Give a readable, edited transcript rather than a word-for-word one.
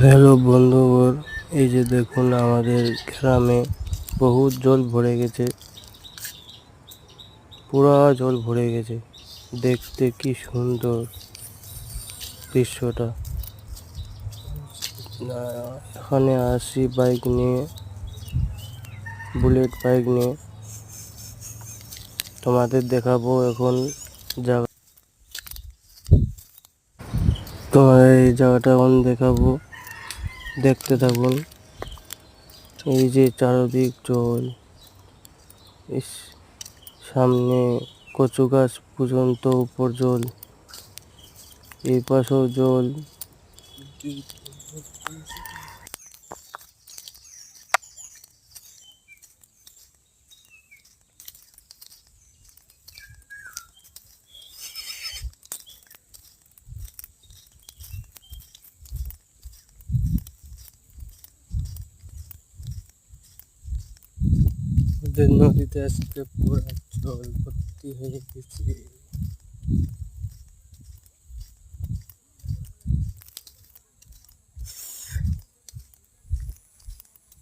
Hello বন্ধুগণ, এই যে দেখুন আমাদের গ্রামে বহুত জল ভরে গেছে, পুরা জল ভরে গেছে। দেখতে কি সুন্দর দৃশ্যটা। এখানে আসি বাইক নিয়ে, বুলেট বাইক নিয়ে, তোমাদের দেখাবো এখন জায়গা। তোমাদের এই জায়গাটা এখন দেখাবো, দেখতে থাকুন। এই যে চারদিক জল, ইস, সামনে কচু গাছ পর্যন্ত উপর জল, এই পাশেও জল। ওদের নদীতে আজকে পুরা জল ভর্তি হয়ে গেছে।